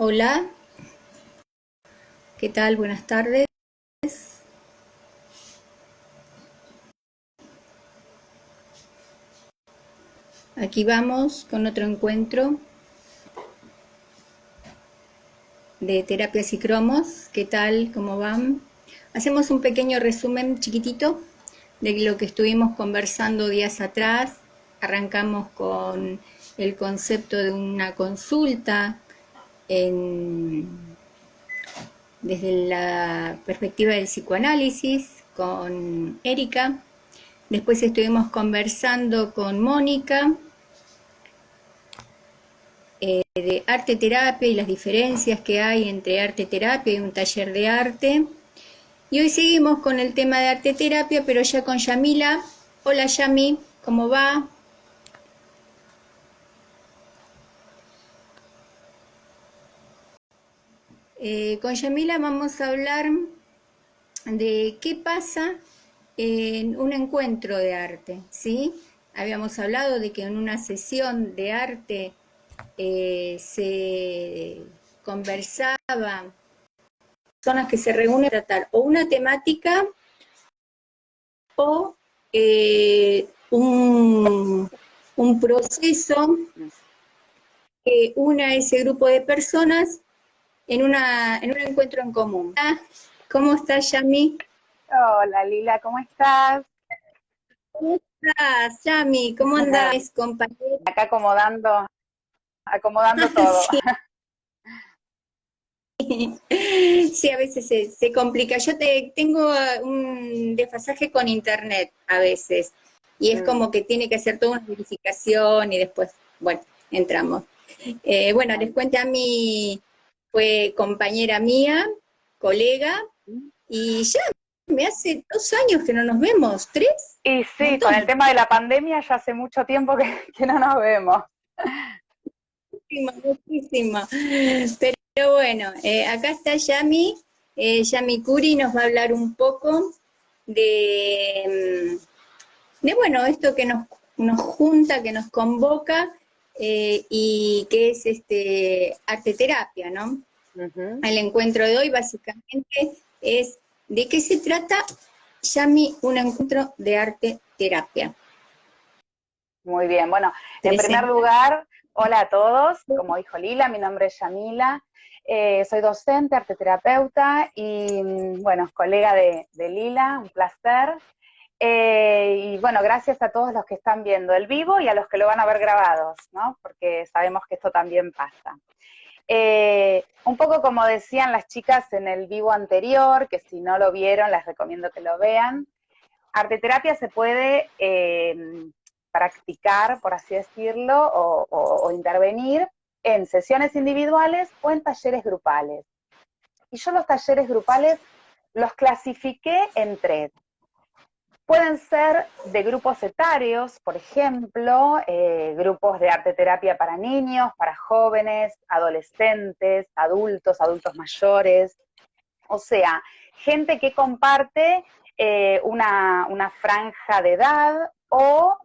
Hola, ¿qué tal? Buenas tardes. Aquí vamos con otro encuentro de terapias y cromos. ¿Qué tal? ¿Cómo van? Hacemos un pequeño resumen chiquitito de lo que estuvimos conversando días atrás. Arrancamos con el concepto de una consulta desde la perspectiva del psicoanálisis con Erika. Después estuvimos conversando con Mónica de arte terapia y las diferencias que hay entre arte terapia y un taller de arte. Y hoy seguimos con el tema de arte terapia, pero ya con Yamila. Hola Yami, ¿cómo va? Con Yamila vamos a hablar de qué pasa en un encuentro de arte, ¿sí? Habíamos hablado de que en una sesión de arte se conversaba, personas que se reúnen a tratar o una temática o un proceso que una a ese grupo de personas en un encuentro en común. ¿Cómo estás, Yami? Hola Lila, ¿cómo estás? ¿Cómo estás, Yami? ¿Cómo andás, compañera? Acá acomodando todo. Sí, sí, a veces se complica. Yo tengo un desfasaje con internet a veces y es Mm, como que tiene que hacer toda una verificación y después, bueno, entramos. Bueno, les bueno. cuento a mí, fue compañera mía, colega, y ya me hace 2 años que no nos vemos, 3, Y un sí, con el montón. tema de la pandemia ya hace mucho tiempo que no nos vemos. Muchísimo, muchísimo. Pero bueno, acá está Yami, Yami Curi nos va a hablar un poco de bueno, esto que nos junta, que nos convoca y que es arte terapia, ¿no? Ujú. El encuentro de hoy básicamente es de qué se trata, Yami, un encuentro de arte terapia. Muy bien, bueno, en primer Presenta. lugar, hola a todos, como dijo Lila, mi nombre es Yamila, soy docente, arteterapeuta y, bueno, colega de Lila, un placer. Y bueno, gracias a todos los que están viendo el vivo y a los que lo van a ver grabados, ¿no? Porque sabemos que esto también pasa. Un poco como decían las chicas en el vivo anterior, que si no lo vieron les recomiendo que lo vean, arteterapia se puede practicar, por así decirlo, o intervenir en sesiones individuales o en talleres grupales. Y yo los talleres grupales los clasifiqué en tres. Pueden ser de grupos etarios, por ejemplo, grupos de arte terapia para niños, para jóvenes, adolescentes, adultos mayores, o sea, gente que comparte una franja de edad o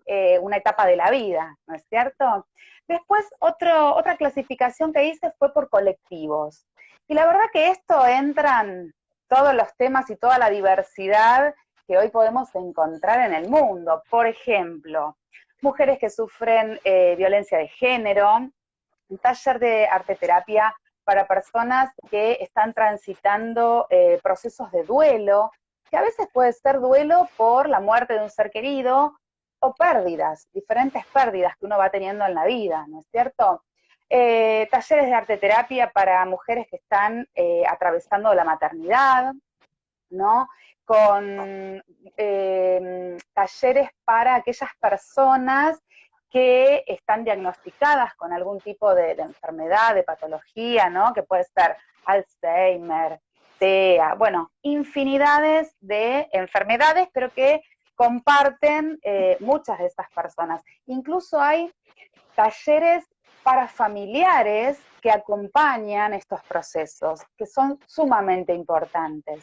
una etapa de la vida, ¿no es cierto? Después, otra clasificación que hice fue por colectivos. Y la verdad que esto entran todos los temas y toda la diversidad que hoy podemos encontrar en el mundo. Por ejemplo, mujeres que sufren violencia de género, un taller de arteterapia para personas que están transitando procesos de duelo, que a veces puede ser duelo por la muerte de un ser querido o pérdidas, diferentes pérdidas que uno va teniendo en la vida, ¿no es cierto? Talleres de arteterapia para mujeres que están atravesando la maternidad, ¿no? Con talleres para aquellas personas que están diagnosticadas con algún tipo de enfermedad, de patología, ¿no? Que puede ser Alzheimer, TEA, bueno, infinidades de enfermedades, pero que comparten muchas de estas personas. Incluso hay talleres para familiares que acompañan estos procesos, que son sumamente importantes.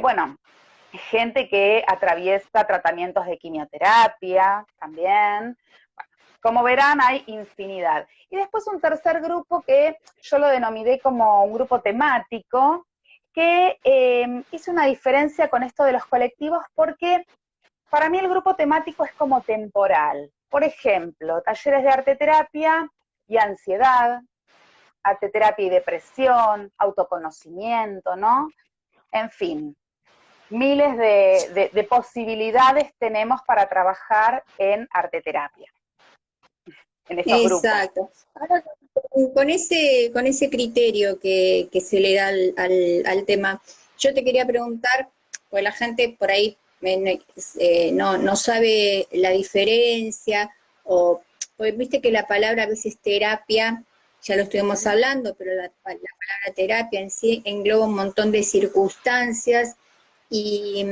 Bueno, gente que atraviesa tratamientos de quimioterapia también, como verán, hay infinidad. Y después un tercer grupo que yo lo denominé como un grupo temático, que hice una diferencia con esto de los colectivos porque para mí el grupo temático es como temporal. Por ejemplo, talleres de arte terapia y ansiedad, arte terapia y depresión, autoconocimiento, ¿no? En fin, miles de posibilidades tenemos para trabajar en arte terapia, en esos grupos. Exacto. Ahora, con ese criterio que se le da al tema, yo te quería preguntar, pues la gente por ahí no sabe la diferencia, o pues viste que la palabra a veces terapia, ya lo estuvimos hablando, pero la palabra terapia en sí engloba un montón de circunstancias y,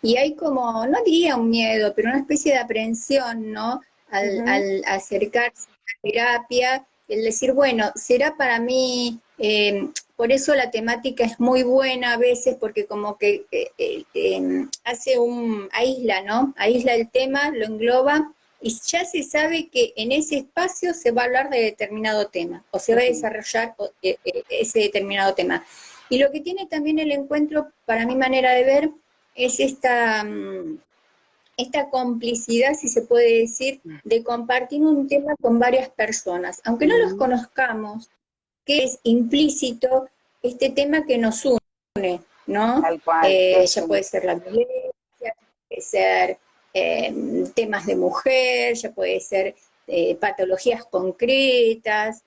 y hay como, no diría un miedo, pero una especie de aprensión, ¿no? Al acercarse a la terapia, el decir, bueno, será para mí, por eso la temática es muy buena a veces, porque como que aísla, ¿no? Aísla el tema, lo engloba, y ya se sabe que en ese espacio se va a hablar de determinado tema, o se va a desarrollar ese determinado tema. Y lo que tiene también el encuentro, para mi manera de ver, es esta complicidad, si se puede decir, de compartir un tema con varias personas, aunque no los conozcamos, que es implícito este tema que nos une, ¿no? Tal cual. Ya puede ser la violencia, puede ser temas de mujer, ya puede ser patologías concretas,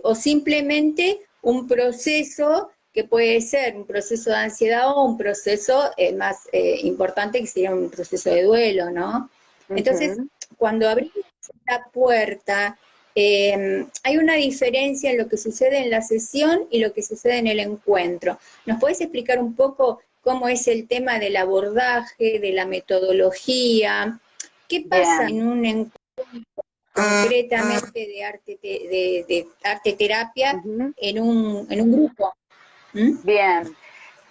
o simplemente un proceso que puede ser un proceso de ansiedad o un proceso más importante que sería un proceso de duelo, ¿no? Entonces, cuando abrimos esta puerta, hay una diferencia en lo que sucede en la sesión y lo que sucede en el encuentro. ¿Nos podés explicar un poco cómo es el tema del abordaje, de la metodología? ¿Qué pasa en un encuentro concretamente de arte terapia en un grupo? Bien,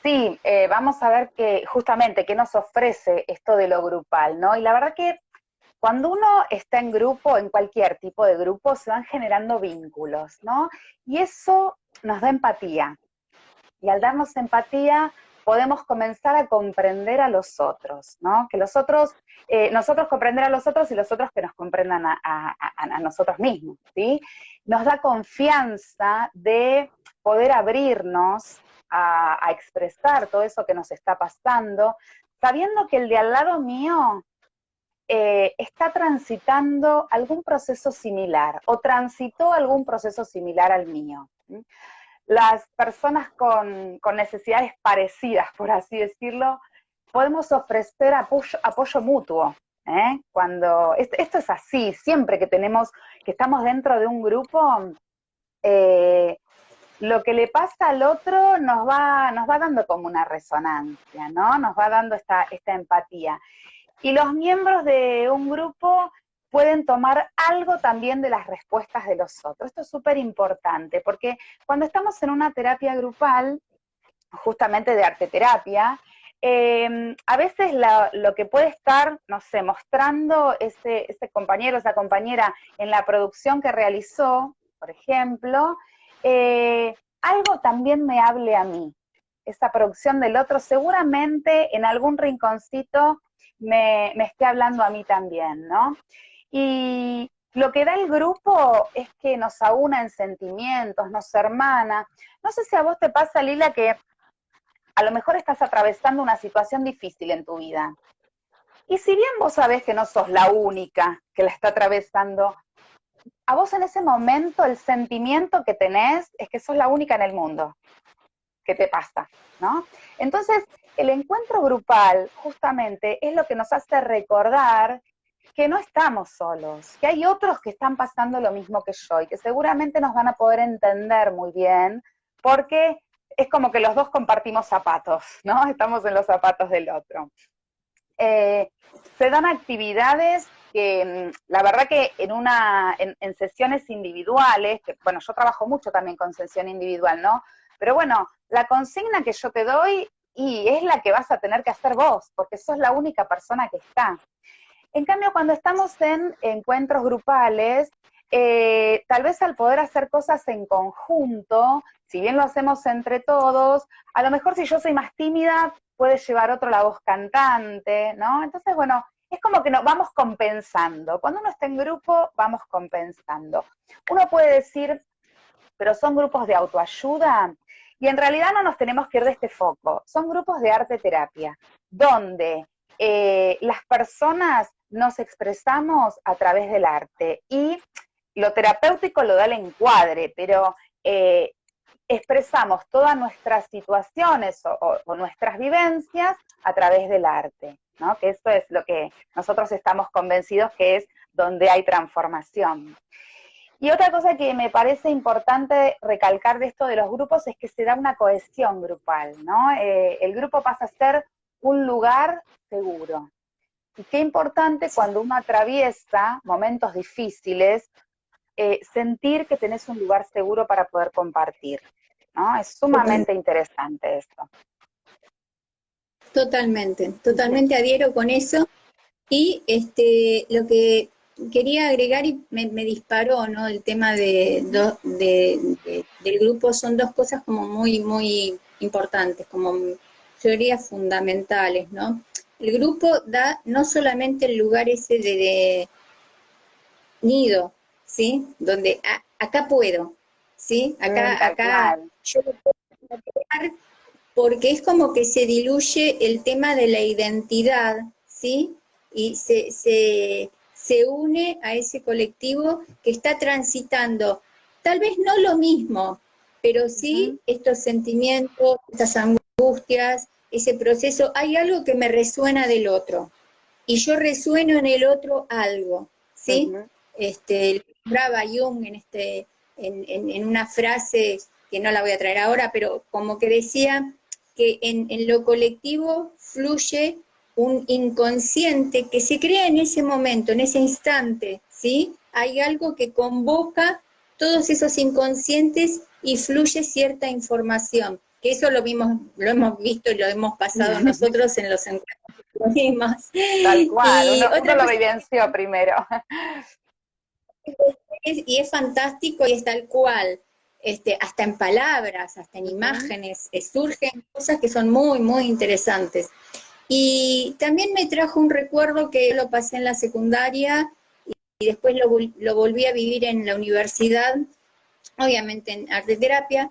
sí, vamos a ver que justamente qué nos ofrece esto de lo grupal, ¿no? Y la verdad que cuando uno está en grupo, en cualquier tipo de grupo, se van generando vínculos, ¿no? Y eso nos da empatía. Y al darnos empatía, podemos comenzar a comprender a los otros, ¿no? Que los otros, nosotros comprender a los otros y los otros que nos comprendan a nosotros mismos, ¿sí? Nos da confianza de poder abrirnos a expresar todo eso que nos está pasando, sabiendo que el de al lado mío está transitando algún proceso similar o transitó algún proceso similar al mío. Las personas con necesidades parecidas, por así decirlo, podemos ofrecer apoyo mutuo. Cuando esto es así, siempre que estamos dentro de un grupo, lo que le pasa al otro nos va dando como una resonancia, ¿no? Nos va dando esta empatía. Y los miembros de un grupo pueden tomar algo también de las respuestas de los otros. Esto es súper importante, porque cuando estamos en una terapia grupal, justamente de arte terapia, a veces lo que puede estar, no sé, mostrando ese compañero, esa compañera en la producción que realizó, por ejemplo, algo también me hable a mí. Esa producción del otro seguramente en algún rinconcito me esté hablando a mí también, ¿no? Y lo que da el grupo es que nos aúna en sentimientos, nos hermana. No sé si a vos te pasa, Lila, que a lo mejor estás atravesando una situación difícil en tu vida. Y si bien vos sabés que no sos la única que la está atravesando, a vos en ese momento el sentimiento que tenés es que sos la única en el mundo que te pasa, ¿no? Entonces, el encuentro grupal justamente es lo que nos hace recordar que no estamos solos, que hay otros que están pasando lo mismo que yo y que seguramente nos van a poder entender muy bien, porque es como que los dos compartimos zapatos, ¿no? Estamos en los zapatos del otro. Se dan actividades que la verdad que en sesiones individuales, que bueno, yo trabajo mucho también con sesión individual, ¿no? Pero bueno, la consigna que yo te doy y es la que vas a tener que hacer vos, porque sos la única persona que está. En cambio, cuando estamos en encuentros grupales, tal vez al poder hacer cosas en conjunto, si bien lo hacemos entre todos, a lo mejor si yo soy más tímida, puede llevar otro la voz cantante, ¿no? Entonces, bueno, es como que nos vamos compensando. Cuando uno está en grupo, vamos compensando. Uno puede decir, pero son grupos de autoayuda, y en realidad no nos tenemos que ir de este foco. Son grupos de arte terapia, donde las personas nos expresamos a través del arte, y lo terapéutico lo da el encuadre, pero expresamos todas nuestras situaciones o nuestras vivencias a través del arte, ¿no? Que eso es lo que nosotros estamos convencidos que es donde hay transformación. Y otra cosa que me parece importante recalcar de esto de los grupos es que se da una cohesión grupal, ¿no? El grupo pasa a ser un lugar seguro. Y qué importante cuando uno atraviesa momentos difíciles, sentir que tenés un lugar seguro para poder compartir, ¿no? Es sumamente interesante esto. Totalmente adhiero con eso. Y lo que quería agregar y me disparó, ¿no? El tema del grupo, son dos cosas como muy importantes, como teorías fundamentales, ¿no? El grupo da no solamente el lugar ese de nido, ¿sí? Donde acá puedo, ¿sí? Acá yo lo puedo crear, porque es como que se diluye el tema de la identidad, ¿sí? Y se une a ese colectivo que está transitando, tal vez no lo mismo, pero sí estos sentimientos, estas angustias, ese proceso. Hay algo que me resuena del otro, y yo resueno en el otro algo, ¿sí? Brava Jung en una frase que no la voy a traer ahora, pero como que decía que en lo colectivo fluye un inconsciente que se crea en ese momento, en ese instante, ¿sí? Hay algo que convoca todos esos inconscientes y fluye cierta información, que eso lo hemos visto y lo hemos pasado nosotros en los encuentros que tuvimos. Tal cual, Y uno otra lo cosa vivenció primero. y es fantástico y es tal cual, hasta en palabras, hasta en imágenes, surgen cosas que son muy interesantes. Y también me trajo un recuerdo que lo pasé en la secundaria y después lo volví a vivir en la universidad, obviamente en arte terapia,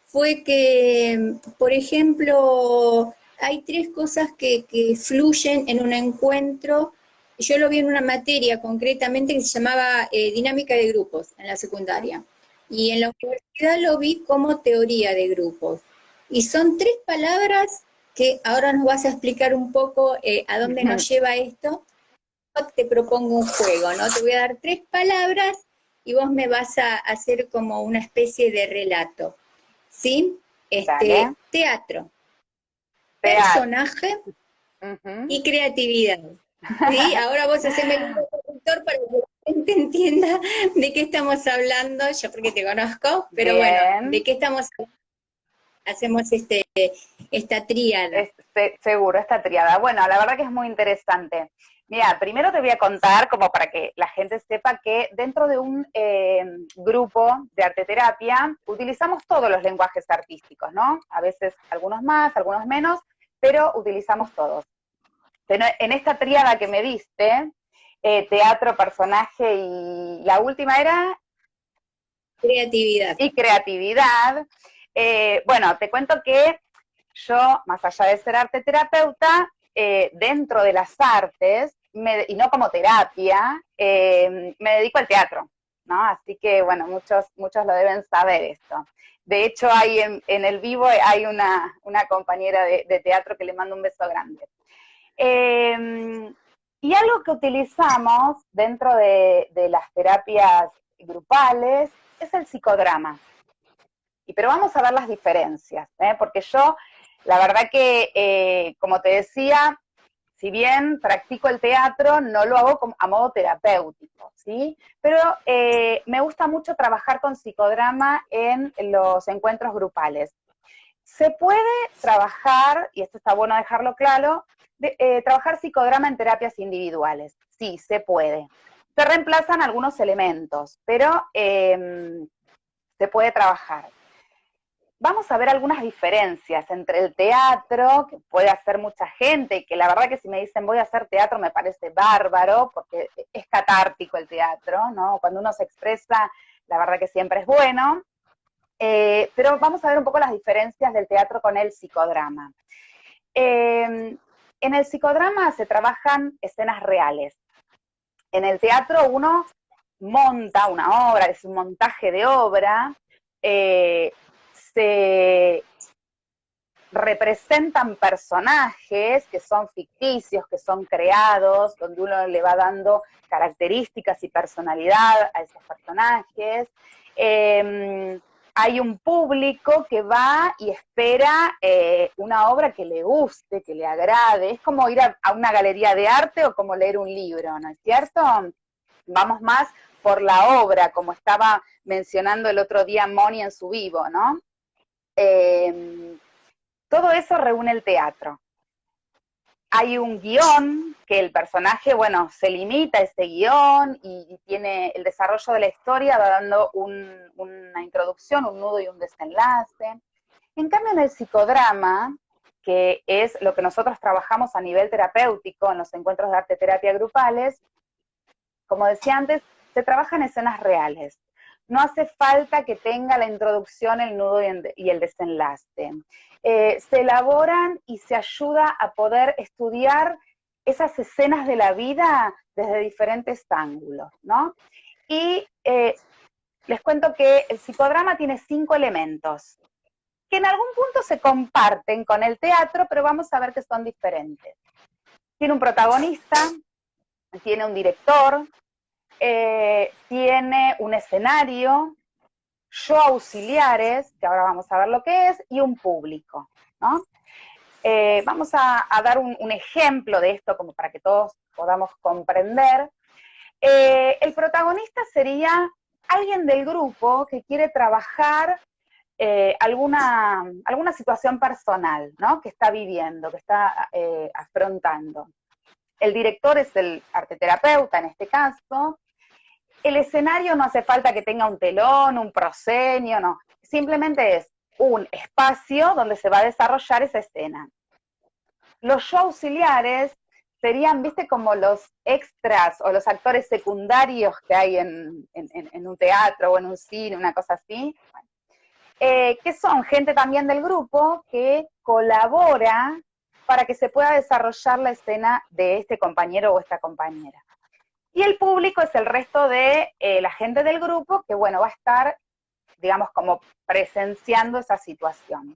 fue que, por ejemplo, hay tres cosas que fluyen en un encuentro. Yo lo vi en una materia concretamente que se llamaba dinámica de grupos en la secundaria. Y en la universidad lo vi como teoría de grupos. Y son tres palabras que ahora nos vas a explicar un poco a dónde nos lleva esto. Te propongo un juego, ¿no? Te voy a dar tres palabras y vos me vas a hacer como una especie de relato, ¿sí? Teatro, personaje y creatividad, ¿sí? Ahora vos haceme el conductor para que la gente entienda de qué estamos hablando, yo porque te conozco, pero Bien. bueno, ¿de qué estamos hablando? Hacemos esta tríada. Seguro, esta tríada. Bueno, la verdad que es muy interesante. Mira, primero te voy a contar, como para que la gente sepa, que dentro de un grupo de arteterapia utilizamos todos los lenguajes artísticos, ¿no? A veces algunos más, algunos menos, pero utilizamos todos. Pero en esta tríada que me diste, teatro, personaje y la última era... Creatividad. Y creatividad. Bueno, te cuento que yo, más allá de ser arte terapeuta, dentro de las artes, y no como terapia, me dedico al teatro, ¿no? Así que, bueno, muchos lo deben saber esto. De hecho, hay en el vivo hay una compañera de teatro que le mando un beso grande. Y algo que utilizamos dentro de las terapias grupales es el psicodrama. Pero vamos a ver las diferencias, porque yo, la verdad que, como te decía, si bien practico el teatro, no lo hago a modo terapéutico, ¿sí? Pero me gusta mucho trabajar con psicodrama en los encuentros grupales. Se puede trabajar, y esto está bueno dejarlo claro, trabajar psicodrama en terapias individuales. Sí, se puede. Se reemplazan algunos elementos, pero se puede trabajar. Vamos a ver algunas diferencias entre el teatro, que puede hacer mucha gente, que la verdad que si me dicen voy a hacer teatro me parece bárbaro, porque es catártico el teatro, ¿no? Cuando uno se expresa, la verdad que siempre es bueno. Pero vamos a ver un poco las diferencias del teatro con el psicodrama. En el psicodrama se trabajan escenas reales. En el teatro uno monta una obra, es un montaje de obra, se representan personajes que son ficticios, que son creados, donde uno le va dando características y personalidad a esos personajes. Hay un público que va y espera una obra que le guste, que le agrade. Es como ir a una galería de arte o como leer un libro, ¿no es cierto? Vamos más por la obra, como estaba mencionando el otro día Moni en su vivo, ¿no? Todo eso reúne el teatro. Hay un guión que el personaje, bueno, se limita a ese guión y tiene el desarrollo de la historia, va dando una introducción, un nudo y un desenlace. En cambio, en el psicodrama, que es lo que nosotros trabajamos a nivel terapéutico en los encuentros de arte terapia grupales, como decía antes, se trabajan escenas reales. No hace falta que tenga la introducción, el nudo y el desenlace. Se elaboran y se ayuda a poder estudiar esas escenas de la vida desde diferentes ángulos, ¿no? Y les cuento que el psicodrama tiene 5 elementos, que en algún punto se comparten con el teatro, pero vamos a ver que son diferentes. Tiene un protagonista, tiene un director, tiene un escenario, show auxiliares, que ahora vamos a ver lo que es, y un público, ¿no? Vamos a dar un ejemplo de esto como para que todos podamos comprender. El protagonista sería alguien del grupo que quiere trabajar alguna situación personal, ¿no? Que está viviendo, que está afrontando. El director es el arteterapeuta en este caso. El escenario no hace falta que tenga un telón, un proscenio, no. Simplemente es un espacio donde se va a desarrollar esa escena. Los show auxiliares serían, viste, como los extras o los actores secundarios que hay en un teatro o en un cine, una cosa así. Bueno, que son gente también del grupo que colabora para que se pueda desarrollar la escena de este compañero o esta compañera. Y el público es el resto de la gente del grupo que, bueno, va a estar, digamos, como presenciando esa situación.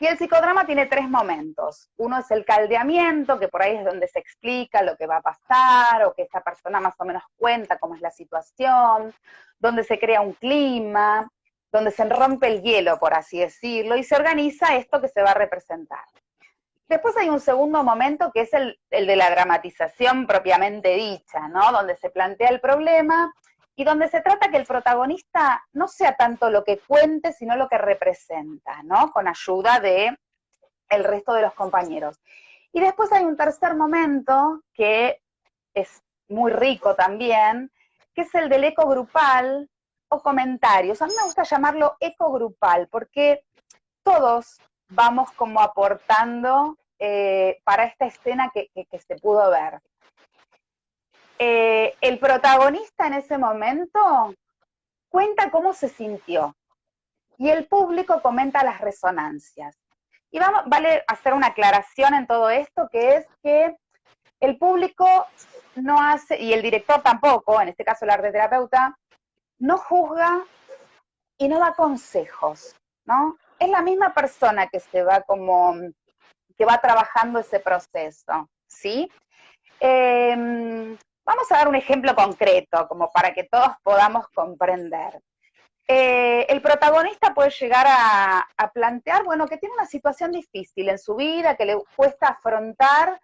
Y el psicodrama tiene 3 momentos. Uno es el caldeamiento, que por ahí es donde se explica lo que va a pasar, o que esta persona más o menos cuenta cómo es la situación, donde se crea un clima, donde se rompe el hielo, por así decirlo, y se organiza esto que se va a representar. Después hay un segundo momento que es el de la dramatización propiamente dicha, ¿no? Donde se plantea el problema y donde se trata que el protagonista no sea tanto lo que cuente, sino lo que representa, ¿no? Con ayuda de el resto de los compañeros. Y después hay un tercer momento que es muy rico también, que es el del eco grupal o comentarios. A mí me gusta llamarlo eco grupal porque todos vamos como aportando para esta escena que se pudo ver. El protagonista en ese momento cuenta cómo se sintió y el público comenta las resonancias. Y vale hacer una aclaración en todo esto, que es que el público no hace, y el director tampoco, en este caso el arteterapeuta, no juzga y no da consejos, ¿no? Es la misma persona que se va como, que va trabajando ese proceso, ¿sí? Vamos a dar un ejemplo concreto, como para que todos podamos comprender. El protagonista puede llegar a plantear, bueno, que tiene una situación difícil en su vida, que le cuesta afrontar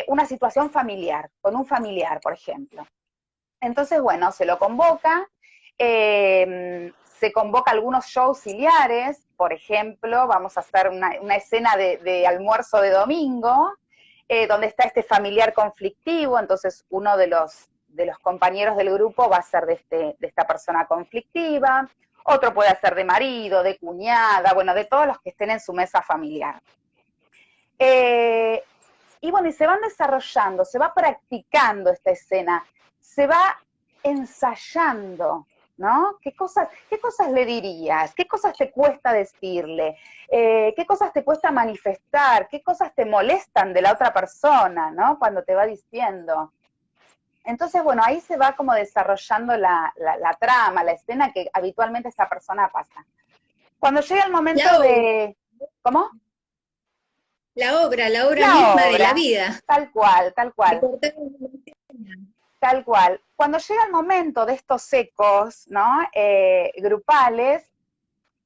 una situación familiar, con un familiar, por ejemplo. Entonces, bueno, se lo convoca, se convoca algunos shows auxiliares, por ejemplo, vamos a hacer una escena de almuerzo de domingo, donde está este familiar conflictivo, entonces uno de los compañeros del grupo va a ser de esta persona conflictiva, otro puede ser de marido, de cuñada, bueno, de todos los que estén en su mesa familiar. Y bueno, y se van desarrollando, se va practicando esta escena, se va ensayando, ¿no? ¿Qué cosas le dirías? ¿Qué cosas te cuesta decirle? ¿Qué cosas te cuesta manifestar? ¿Qué cosas te molestan de la otra persona, ¿no? Cuando te va diciendo. Entonces, bueno, ahí se va como desarrollando la trama, la escena que habitualmente esa persona pasa. Cuando llega el momento de... ¿Cómo? La obra misma de la vida. Tal cual, tal cual. Tal cual. Cuando llega el momento de estos ecos, ¿no? Grupales,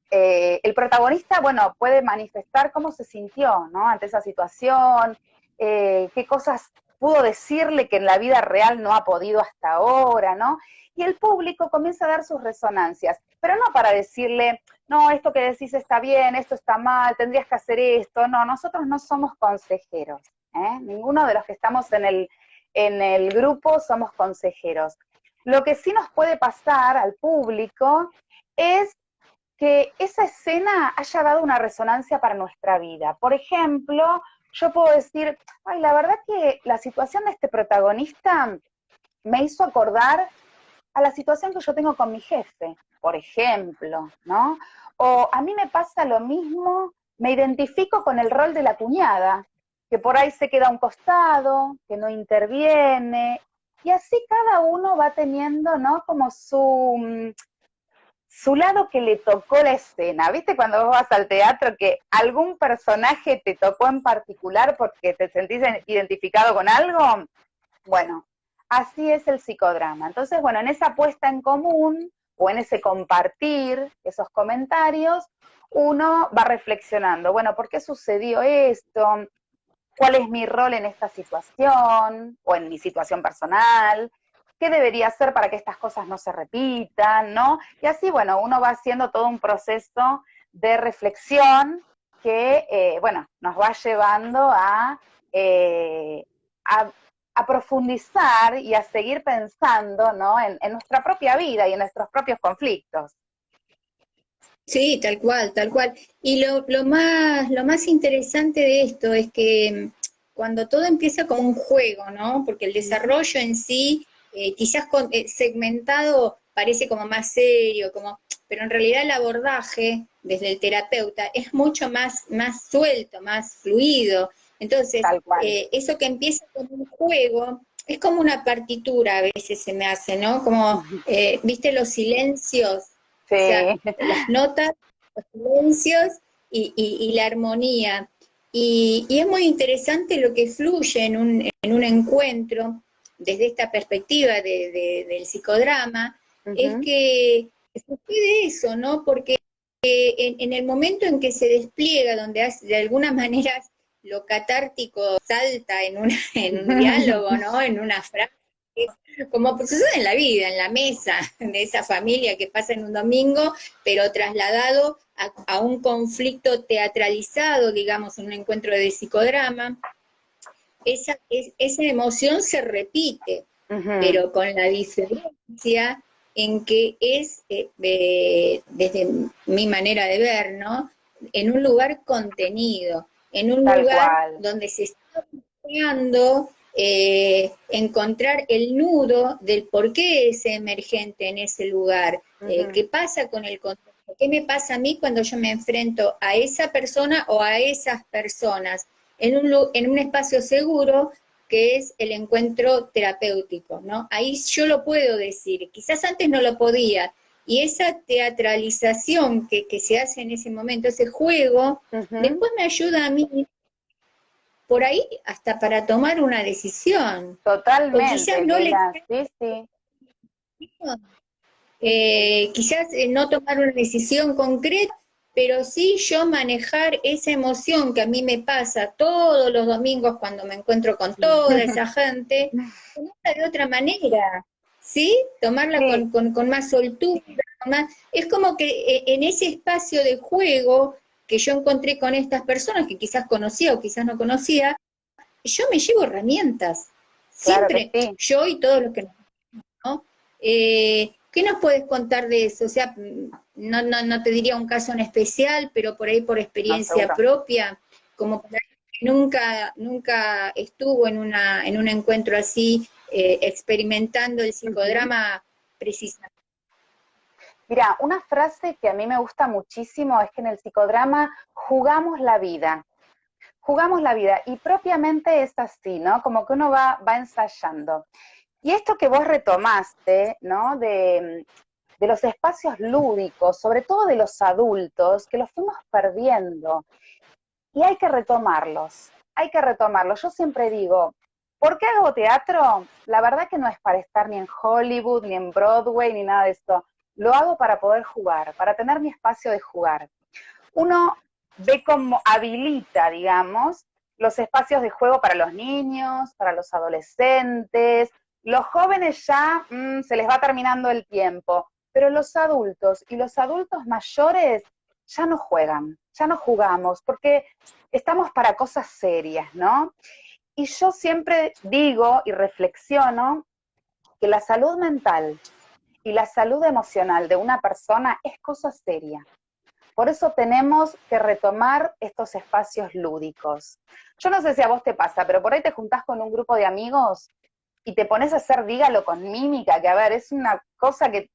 el protagonista, bueno, puede manifestar cómo se sintió, ¿no? Ante esa situación, qué cosas pudo decirle que en la vida real no ha podido hasta ahora, ¿no? Y el público comienza a dar sus resonancias, pero no para decirle, no, esto que decís está bien, esto está mal, tendrías que hacer esto. No, nosotros no somos consejeros, ¿eh? Ninguno de los que estamos en el grupo somos consejeros. Lo que sí nos puede pasar al público es que esa escena haya dado una resonancia para nuestra vida. Por ejemplo, yo puedo decir, ay, la verdad que la situación de este protagonista me hizo acordar a la situación que yo tengo con mi jefe, por ejemplo, ¿no? O a mí me pasa lo mismo, me identifico con el rol de la cuñada, que por ahí se queda a un costado, que no interviene, y así cada uno va teniendo, ¿no? Como su lado que le tocó la escena. ¿Viste cuando vos vas al teatro que algún personaje te tocó en particular porque te sentís identificado con algo? Bueno, así es el psicodrama. Entonces, bueno, en esa puesta en común o en ese compartir esos comentarios, uno va reflexionando, bueno, ¿por qué sucedió esto? ¿Cuál es mi rol en esta situación o en mi situación personal? ¿Qué debería hacer para que estas cosas no se repitan, ¿no? Y así, bueno, uno va haciendo todo un proceso de reflexión que, bueno, nos va llevando a profundizar y a seguir pensando, ¿no? En nuestra propia vida y en nuestros propios conflictos. Sí, tal cual, tal cual. Y lo más interesante de esto es que cuando todo empieza como un juego, ¿no? Porque el desarrollo en sí, quizás segmentado parece como más serio, pero en realidad el abordaje desde el terapeuta es mucho más suelto, más fluido. Entonces, eso que empieza como un juego, es como una partitura a veces se me hace, ¿no? Como, ¿viste los silencios? Sí. O sea, las notas, los silencios y la armonía. Y es muy interesante lo que fluye en un encuentro desde esta perspectiva del psicodrama, es que sucede eso, ¿no? Porque en el momento en que se despliega, donde de alguna manera lo catártico salta en un diálogo, ¿no? En una frase, como sucede en la vida, en la mesa de esa familia que pasa en un domingo, pero trasladado a un conflicto teatralizado, digamos, en un encuentro de psicodrama, esa emoción se repite, pero con la diferencia en que es, desde mi manera de ver, ¿no? En un lugar contenido, en un lugar donde se está buscando encontrar el nudo del por qué es emergente en ese lugar, qué pasa con el contexto, qué me pasa a mí cuando yo me enfrento a esa persona o a esas personas en un espacio seguro que es el encuentro terapéutico, ¿no? Ahí yo lo puedo decir, quizás antes no lo podía, y esa teatralización que se hace en ese momento, ese juego, después me ayuda a mí por ahí hasta para tomar una decisión. Totalmente, o quizás no quizás no tomar una decisión concreta, pero sí yo manejar esa emoción que a mí me pasa todos los domingos cuando me encuentro con toda esa gente, tomarla de otra manera, ¿sí? Tomarla con más soltura, es como que en ese espacio de juego que yo encontré con estas personas, que quizás conocía o quizás no conocía, yo me llevo herramientas, Claro que siempre, sí. yo y todos los que nos, ¿no? ¿Qué nos puedes contar de eso? O sea, no te diría un caso en especial, pero por ahí por No, experiencia seguro. propia, como para alguien que nunca estuvo en un encuentro así, experimentando el Ujú. psicodrama precisamente. Mira, una frase que a mí me gusta muchísimo es que en el psicodrama jugamos la vida. Jugamos la vida y propiamente es así, ¿no? Como que uno va ensayando. Y esto que vos retomaste, ¿no? De los espacios lúdicos, sobre todo de los adultos, que los fuimos perdiendo. Y hay que retomarlos, hay que retomarlos. Yo siempre digo, ¿por qué hago teatro? La verdad que no es para estar ni en Hollywood, ni en Broadway, ni nada de esto. Lo hago para poder jugar, para tener mi espacio de jugar. Uno ve cómo habilita, digamos, los espacios de juego para los niños, para los adolescentes. Los jóvenes ya se les va terminando el tiempo, pero los adultos y los adultos mayores ya no juegan, ya no jugamos, porque estamos para cosas serias, ¿no? Y yo siempre digo y reflexiono que la salud mental y la salud emocional de una persona es cosa seria. Por eso tenemos que retomar estos espacios lúdicos. Yo no sé si a vos te pasa, pero por ahí te juntás con un grupo de amigos y te pones a hacer dígalo con mímica, que a ver, es una cosa que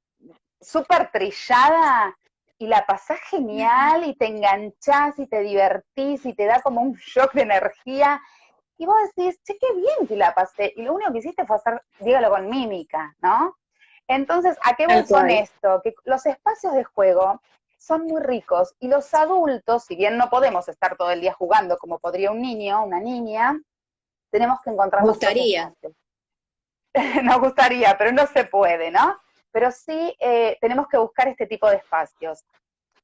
súper trillada y la pasás genial y te enganchás y te divertís y te da como un shock de energía y vos decís, che, qué bien que la pasé y lo único que hiciste fue hacer dígalo con mímica, ¿no? Entonces, ¿a qué voy Tal con cual. esto? Que los espacios de juego son muy ricos y los adultos, si bien no podemos estar todo el día jugando como podría un niño, una niña, tenemos que encontrar nuestros Gustaría. espacios. Nos gustaría, pero no se puede, ¿no? Pero sí tenemos que buscar este tipo de espacios.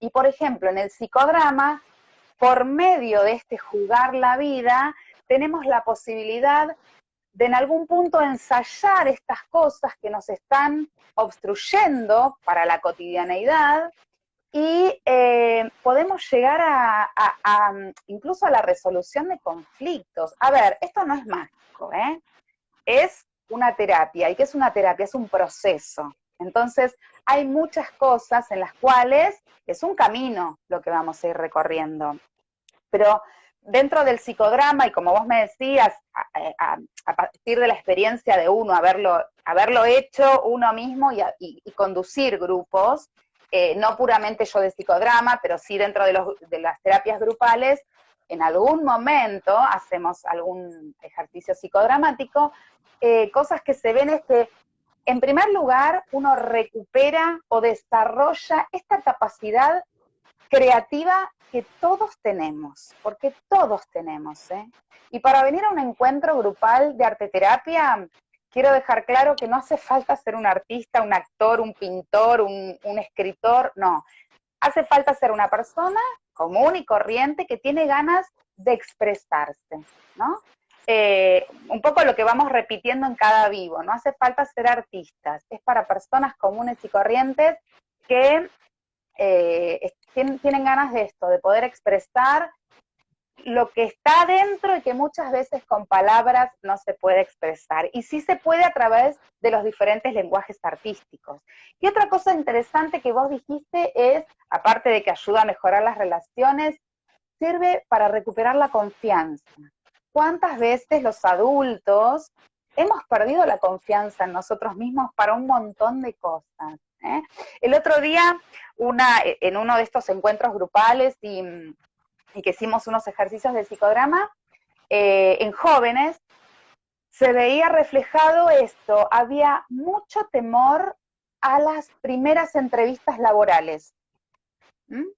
Y por ejemplo, en el psicodrama, por medio de este jugar la vida, tenemos la posibilidad de en algún punto ensayar estas cosas que nos están obstruyendo para la cotidianeidad y podemos llegar incluso a la resolución de conflictos. A ver, esto no es mágico, ¿eh? Es una terapia. ¿Y qué es una terapia? Es un proceso. Entonces, hay muchas cosas en las cuales es un camino lo que vamos a ir recorriendo. Pero dentro del psicodrama, y como vos me decías, a partir de la experiencia de uno, haberlo hecho uno mismo y conducir grupos, no puramente yo de psicodrama, pero sí dentro de las terapias grupales, en algún momento hacemos algún ejercicio psicodramático, cosas que se ven es que, en primer lugar, uno recupera o desarrolla esta capacidad creativa que todos tenemos, porque todos tenemos, ¿eh? Y para venir a un encuentro grupal de arteterapia, quiero dejar claro que no hace falta ser un artista, un actor, un pintor, un escritor, no. Hace falta ser una persona común y corriente que tiene ganas de expresarse, ¿no? Un poco lo que vamos repitiendo en cada vivo, no hace falta ser artistas, es para personas comunes y corrientes que tienen ganas de esto, de poder expresar lo que está adentro y que muchas veces con palabras no se puede expresar. Y sí se puede a través de los diferentes lenguajes artísticos. Y otra cosa interesante que vos dijiste es, aparte de que ayuda a mejorar las relaciones, sirve para recuperar la confianza. ¿Cuántas veces los adultos hemos perdido la confianza en nosotros mismos para un montón de cosas? El otro día, en uno de estos encuentros grupales y que hicimos unos ejercicios de psicodrama, en jóvenes, se veía reflejado esto, había mucho temor a las primeras entrevistas laborales. ¿Mm?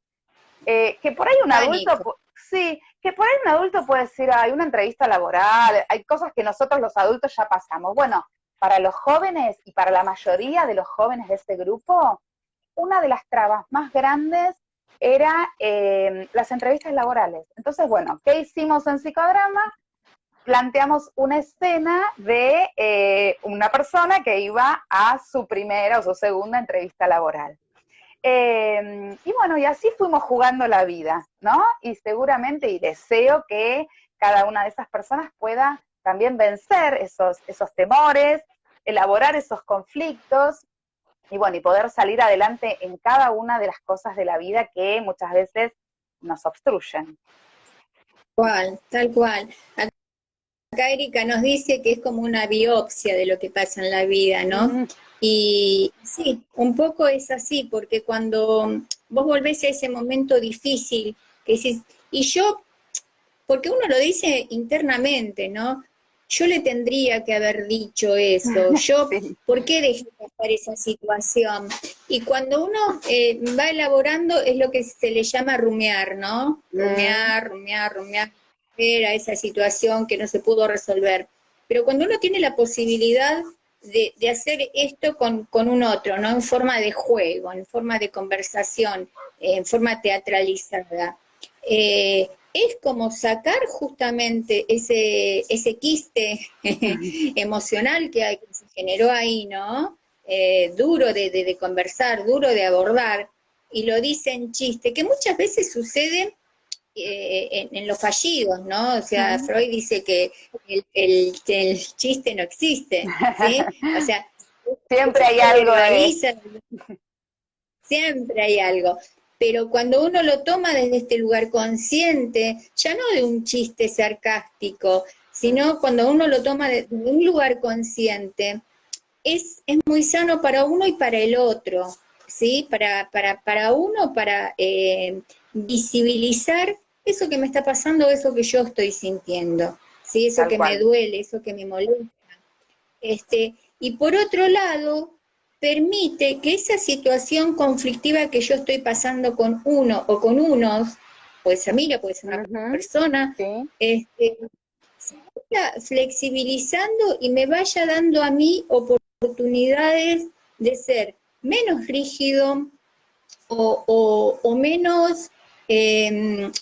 Que por ahí un adulto, Pánico. sí, que por ahí un adulto puede decir, hay una entrevista laboral, hay cosas que nosotros los adultos ya pasamos. Bueno, para los jóvenes y para la mayoría de los jóvenes de este grupo, una de las trabas más grandes era las entrevistas laborales. Entonces, bueno, ¿qué hicimos en psicodrama? Planteamos una escena de una persona que iba a su primera o su segunda entrevista laboral. Y bueno, y así fuimos jugando la vida, ¿no? Y seguramente, y deseo que cada una de esas personas pueda también vencer esos temores, elaborar esos conflictos, y bueno, y poder salir adelante en cada una de las cosas de la vida que muchas veces nos obstruyen. Tal cual. Acá Erika nos dice que es como una biopsia de lo que pasa en la vida, ¿no? Y sí, un poco es así, porque cuando vos volvés a ese momento difícil, que decís, y yo, porque uno lo dice internamente, ¿no? Yo le tendría que haber dicho eso, yo, Sí. ¿por qué dejé pasar esa situación? Y cuando uno va elaborando es lo que se le llama rumiar, ¿no? Rumiar a esa situación que no se pudo resolver. Pero cuando uno tiene la posibilidad de hacer esto con un otro, ¿no? En forma de juego, en forma de conversación, en forma teatralizada, es como sacar justamente ese quiste emocional que se generó ahí, ¿no? Duro de conversar, duro de abordar, y lo dice en chiste, que muchas veces sucede en los fallidos, ¿no? O sea, Freud dice que el chiste no existe, ¿sí? O sea, Siempre hay se algo de... verbaliza, siempre hay algo. Pero cuando uno lo toma desde este lugar consciente, ya no de un chiste sarcástico, sino cuando uno lo toma desde un lugar consciente, es muy sano para uno y para el otro, ¿sí? Para uno, para visibilizar eso que me está pasando, eso que yo estoy sintiendo, ¿sí? Eso Tal que me cual. duele, eso que me molesta. Y por otro lado, permite que esa situación conflictiva que yo estoy pasando con uno o con unos, puede ser amiga, puede ser una persona, Sí. se vaya flexibilizando y me vaya dando a mí oportunidades de ser menos rígido o menos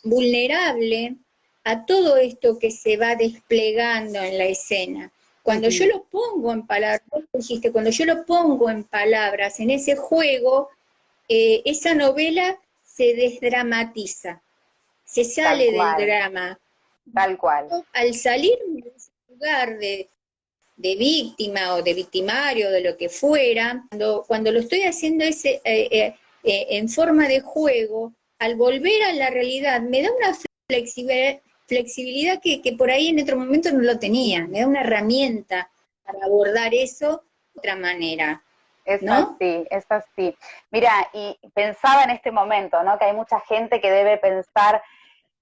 vulnerable a todo esto que se va desplegando en la escena. Cuando yo lo pongo en palabras, vos dijiste, cuando yo lo pongo en palabras, en ese juego, esa novela se desdramatiza, se Tal sale del cual. drama. Tal cual. Al salir de ese lugar de víctima o de victimario, de lo que fuera, cuando lo estoy haciendo en forma de juego, al volver a la realidad, me da una flexibilidad que por ahí en otro momento no lo tenía, me da una herramienta para abordar eso de otra manera, Es ¿no? así, es así. Mira, y pensaba en este momento, ¿no? Que hay mucha gente que debe pensar,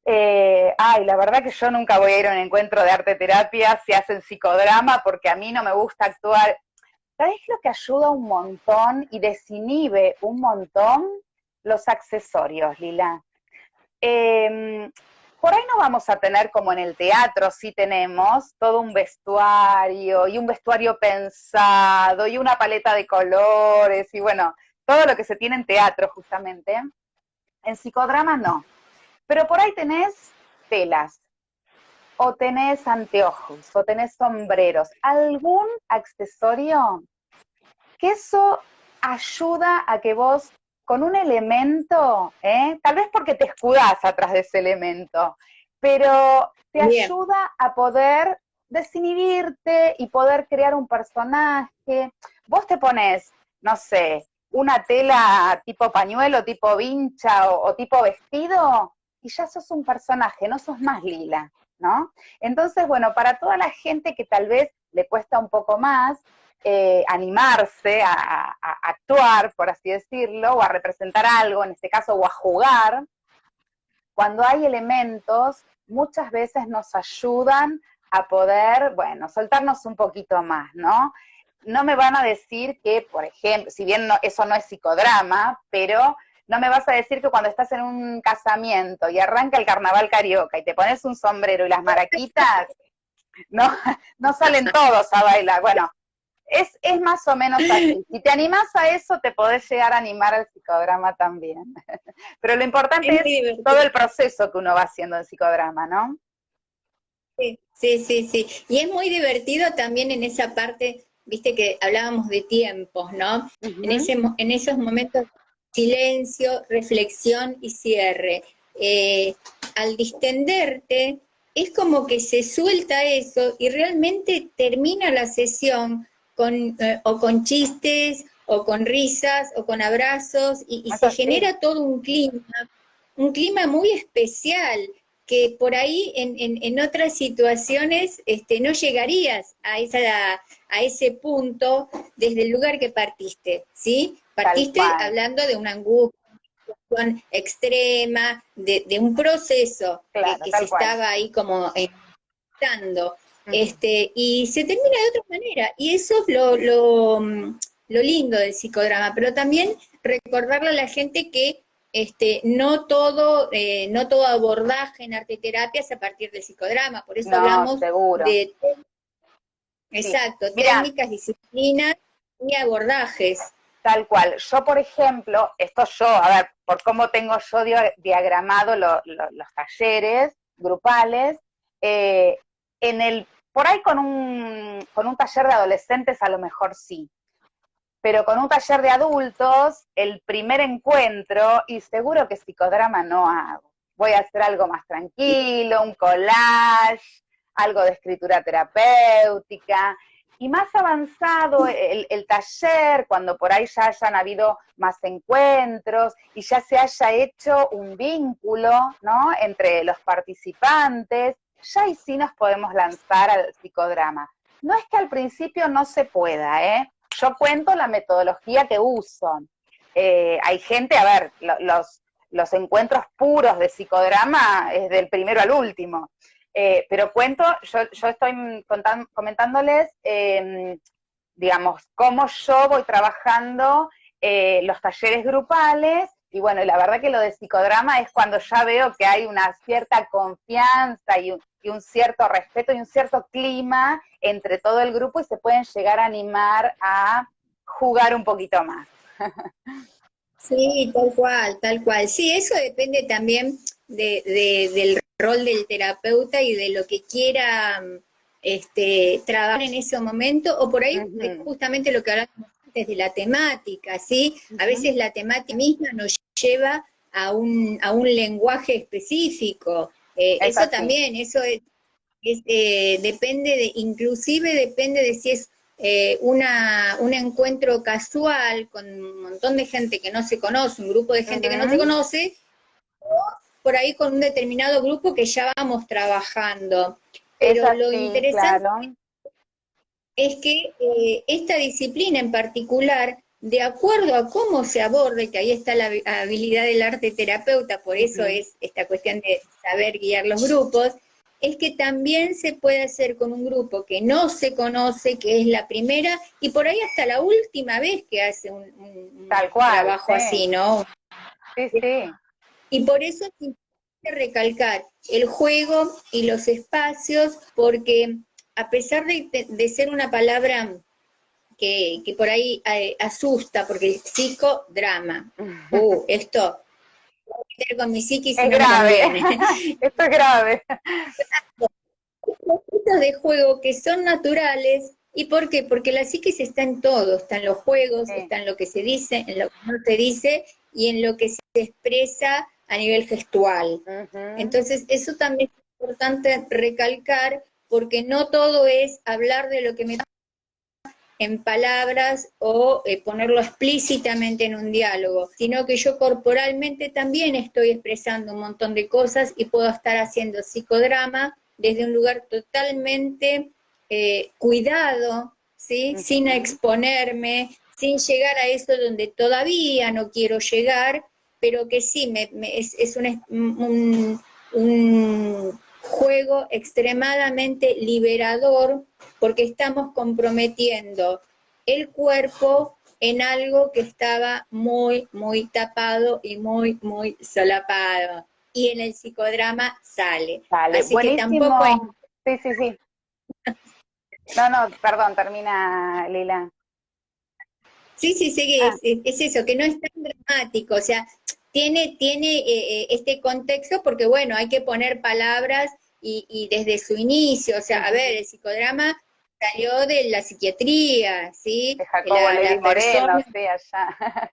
ay, la verdad que yo nunca voy a ir a un encuentro de arte terapia si hacen psicodrama porque a mí no me gusta actuar. ¿Sabes lo que ayuda un montón y desinhibe un montón? Los accesorios, Lila. Por ahí no vamos a tener como en el teatro, sí tenemos todo un vestuario y un vestuario pensado y una paleta de colores y bueno, todo lo que se tiene en teatro justamente. En psicodrama no, pero por ahí tenés telas, o tenés anteojos, o tenés sombreros, algún accesorio que eso ayuda a que vos con un elemento, tal vez porque te escudás atrás de ese elemento, pero te Bien. ayuda a poder desinhibirte y poder crear un personaje. Vos te pones, no sé, una tela tipo pañuelo, tipo vincha o tipo vestido, y ya sos un personaje, no sos más Lila, ¿no? Entonces, bueno, para toda la gente que tal vez le cuesta un poco más, animarse a actuar, por así decirlo, o a representar algo, en este caso, o a jugar, cuando hay elementos, muchas veces nos ayudan a poder, bueno, soltarnos un poquito más, ¿no? No me van a decir que, por ejemplo, si bien no, eso no es psicodrama, pero no me vas a decir que cuando estás en un casamiento y arranca el carnaval carioca y te pones un sombrero y las maraquitas, no, no salen todos a bailar. Bueno, es más o menos así. Si te animás a eso, te podés llegar a animar al psicodrama también. Pero lo importante es todo el proceso que uno va haciendo en psicodrama, ¿no? Sí, sí, sí, sí. Y es muy divertido también en esa parte, viste que hablábamos de tiempos, ¿no? En esos momentos, silencio, reflexión y cierre. Al distenderte, es como que se suelta eso y realmente termina la sesión con, o con chistes, o con risas, o con abrazos, y Eso se sí, genera todo un clima muy especial, que por ahí en otras situaciones no llegarías a ese punto desde el lugar que partiste, ¿sí? tal Partiste cual. hablando de una angustia extrema, de un proceso Claro, que se tal cual. estaba ahí como dando, Ujú. y se termina de otra manera, y eso es lo lindo del psicodrama, pero también recordarle a la gente que no todo abordaje en arte terapia es a partir del psicodrama, por eso No, hablamos seguro. de, Sí. exacto, Mira, técnicas, disciplinas y abordajes. tal cual. Yo, por ejemplo, esto yo, a ver, por cómo tengo yo diagramado los talleres grupales, eh, por ahí con un taller de adolescentes a lo mejor sí, pero con un taller de adultos, el primer encuentro, y seguro que psicodrama no hago. Voy a hacer algo más tranquilo, un collage, algo de escritura terapéutica, y más avanzado el taller, cuando por ahí ya hayan habido más encuentros y ya se haya hecho un vínculo, ¿no?, entre los participantes, ya ahí sí nos podemos lanzar al psicodrama. No es que al principio no se pueda, ¿eh? Yo cuento la metodología que uso. Hay gente, a ver, los encuentros puros de psicodrama es del primero al último. Pero cuento, yo estoy comentándoles, digamos, cómo yo voy trabajando los talleres grupales, y bueno, la verdad que lo de psicodrama es cuando ya veo que hay una cierta confianza y un cierto respeto y un cierto clima entre todo el grupo y se pueden llegar a animar a jugar un poquito más. Sí, tal cual, tal cual. Sí, eso depende también del rol del terapeuta y de lo que quiera trabajar en ese momento, o por ahí Ujú, justamente lo que hablábamos antes de la temática, ¿sí? A ujú. veces la temática misma nos lleva a un lenguaje específico. Es Eso así. también, depende inclusive depende de si es un encuentro casual con un montón de gente que no se conoce, un grupo de gente que no se Ujú. conoce, por ahí con un determinado grupo que ya vamos trabajando. Es Pero lo así, interesante claro. es que esta disciplina en particular, de acuerdo a cómo se aborde, que ahí está la habilidad del arte terapeuta, por eso Ujú. es esta cuestión de saber guiar los grupos, es que también se puede hacer con un grupo que no se conoce, que es la primera, y por ahí hasta la última vez que hace Tal un cual, trabajo sí. así, ¿no? Sí, sí. Y por eso es importante recalcar el juego y los espacios, porque a pesar de ser una palabra que por ahí asusta, porque psicodrama, esto voy a meter con mi psiquis si Es no me grave. conviene. Esto es grave. Estos de juego que son naturales, ¿y por qué? Porque la psiquis está en todo, está en los juegos, Sí. está en lo que se dice, en lo que no se dice y en lo que se expresa a nivel gestual. Ujú. Entonces, eso también es importante recalcar, porque no todo es hablar de lo que me en palabras o ponerlo explícitamente en un diálogo, sino que yo corporalmente también estoy expresando un montón de cosas y puedo estar haciendo psicodrama desde un lugar totalmente cuidado, ¿sí? Sin Ujú. exponerme, sin llegar a eso donde todavía no quiero llegar, pero que sí, es un juego extremadamente liberador porque estamos comprometiendo el cuerpo en algo que estaba muy, muy tapado y muy, muy solapado. Y en el psicodrama sale. Vale, Así que tampoco es. buenísimo. Sí, sí, sí. No, no, perdón, termina, Lila. Sí, sí, sí, Ah, es eso, que no es tan dramático. O sea, tiene este contexto porque, bueno, hay que poner palabras y desde su inicio. O sea, a ver, ujú. el psicodrama salió de la psiquiatría, ¿sí? De Jacobo Levi La Moreno, persona. sí, allá.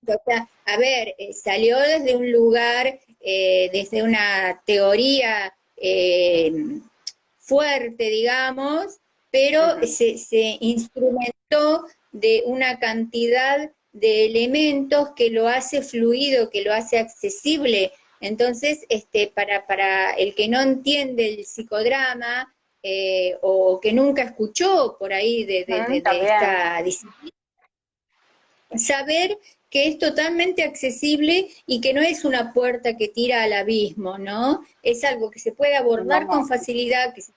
O sea, a ver, salió desde un lugar, desde una teoría fuerte, digamos, pero se instrumentó de una cantidad de elementos que lo hace fluido, que lo hace accesible. Entonces, para el que no entiende el psicodrama, o que nunca escuchó por ahí de También. esta disciplina, saber que es totalmente accesible y que no es una puerta que tira al abismo, ¿no? Es algo que se puede abordar con No, facilidad, que se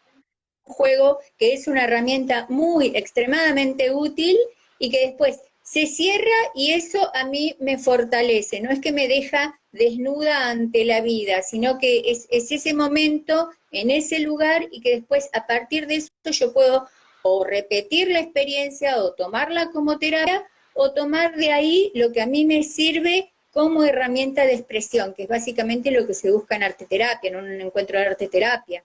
juego, que es una herramienta muy extremadamente útil y que después se cierra y eso a mí me fortalece, no es que me deja desnuda ante la vida, sino que es ese momento en ese lugar y que después a partir de eso yo puedo o repetir la experiencia o tomarla como terapia o tomar de ahí lo que a mí me sirve como herramienta de expresión, que es básicamente lo que se busca en arteterapia, en un encuentro de arteterapia.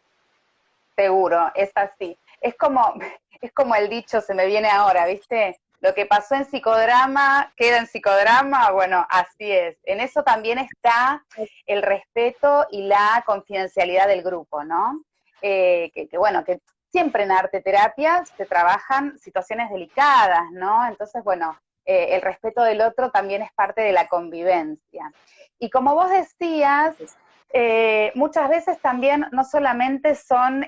seguro, es así. Es como el dicho, se me viene ahora, ¿viste? Lo que pasó en psicodrama queda en psicodrama, bueno, así es. En eso también está el respeto y la confidencialidad del grupo, ¿no? Bueno, que siempre en arte terapia se trabajan situaciones delicadas, ¿no? Entonces, bueno, el respeto del otro también es parte de la convivencia. Y como vos decías, muchas veces también no solamente son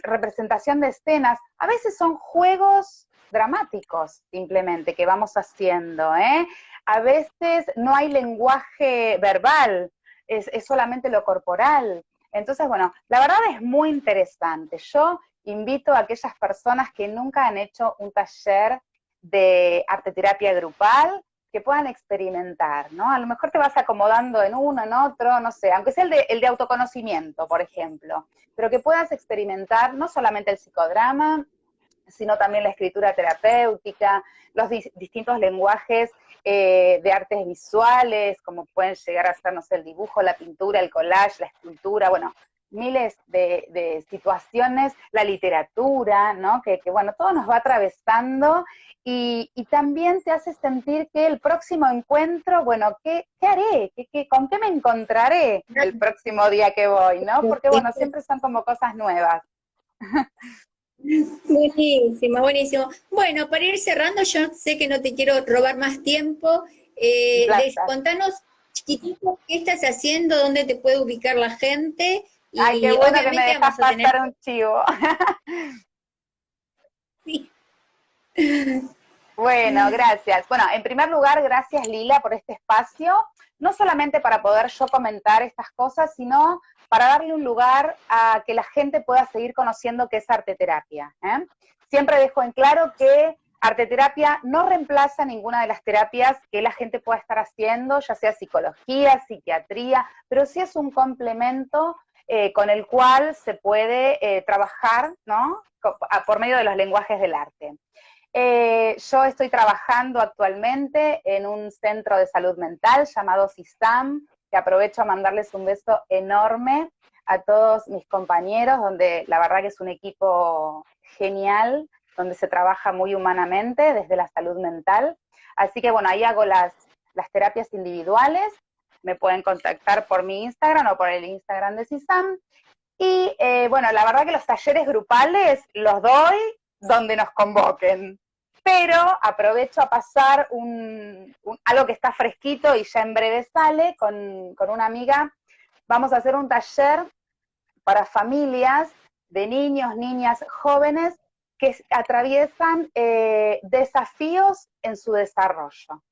representación de escenas, a veces son juegos dramáticos simplemente que vamos haciendo, ¿eh? A veces no hay lenguaje verbal, es solamente lo corporal. Entonces, bueno, la verdad es muy interesante. Yo invito a aquellas personas que nunca han hecho un taller de arteterapia grupal, que puedan experimentar, ¿no? A lo mejor te vas acomodando en uno, en otro, no sé, aunque sea el de autoconocimiento, por ejemplo, pero que puedas experimentar no solamente el psicodrama, sino también la escritura terapéutica, los distintos lenguajes de artes visuales, como pueden llegar a ser, no sé, el dibujo, la pintura, el collage, la escultura, bueno, miles de situaciones, la literatura, ¿no? Bueno, todo nos va atravesando y también te hace sentir que el próximo encuentro, bueno, ¿qué haré? ¿Con qué me encontraré el próximo día que voy, ¿no? Porque, bueno, siempre son como cosas nuevas. Buenísimo, buenísimo. Bueno, para ir cerrando, yo sé que no te quiero robar más tiempo. Un placer. Contanos, chiquitito, qué estás haciendo, dónde te puede ubicar la gente Ay, qué y bueno que me obviamente dejas vamos a tener... pasar un chivo. Sí. Bueno, gracias. Bueno, en primer lugar, gracias Lila por este espacio, no solamente para poder yo comentar estas cosas, sino para darle un lugar a que la gente pueda seguir conociendo qué es arteterapia, ¿eh? Siempre dejo en claro que arteterapia no reemplaza ninguna de las terapias que la gente pueda estar haciendo, ya sea psicología, psiquiatría, pero sí es un complemento con el cual se puede trabajar, ¿no? Por medio de los lenguajes del arte. Yo estoy trabajando actualmente en un centro de salud mental llamado CISAM, que aprovecho a mandarles un beso enorme a todos mis compañeros, donde la verdad que es un equipo genial, donde se trabaja muy humanamente desde la salud mental. Así que bueno, ahí hago las terapias individuales, me pueden contactar por mi Instagram o por el Instagram de CISAM. Y bueno, la verdad que los talleres grupales los doy donde nos convoquen. Pero aprovecho a pasar algo que está fresquito y ya en breve sale con una amiga. Vamos a hacer un taller para familias de niños, niñas, jóvenes que atraviesan desafíos en su desarrollo.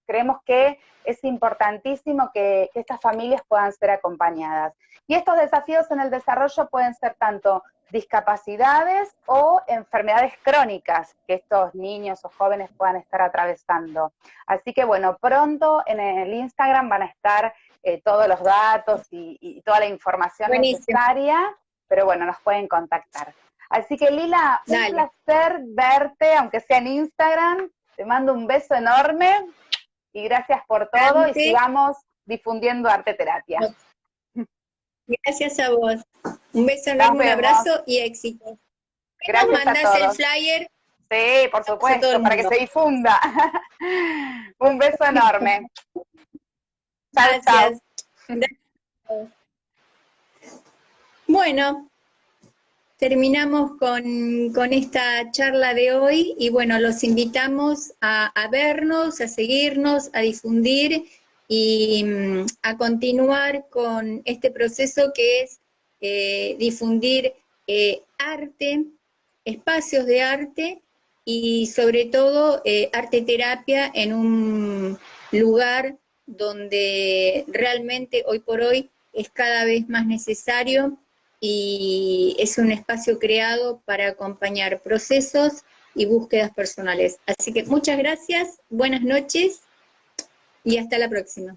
Creemos que es importantísimo que estas familias puedan ser acompañadas. Y estos desafíos en el desarrollo pueden ser tanto discapacidades o enfermedades crónicas que estos niños o jóvenes puedan estar atravesando. Así que bueno, pronto en el Instagram van a estar todos los datos y toda la información Buenísimo, necesaria, pero bueno, nos pueden contactar. Así que Lila, un dale. placer verte, aunque sea en Instagram. Te mando un beso enorme y gracias por todo y Antes, sigamos difundiendo arte terapia. gracias a vos. Un beso Nos enorme, un vemos. abrazo y éxito. Nos Gracias a mandás el todos. flyer Sí, por a todo supuesto, el para que mundo. se difunda. Un beso enorme. Chao, chao. Gracias. Gracias. Bueno, terminamos con esta charla de hoy y bueno, los invitamos a vernos, a seguirnos, a difundir y a continuar con este proceso que es difundir arte, espacios de arte y sobre todo arte terapia en un lugar donde realmente hoy por hoy es cada vez más necesario y es un espacio creado para acompañar procesos y búsquedas personales. Así que muchas gracias, buenas noches y hasta la próxima.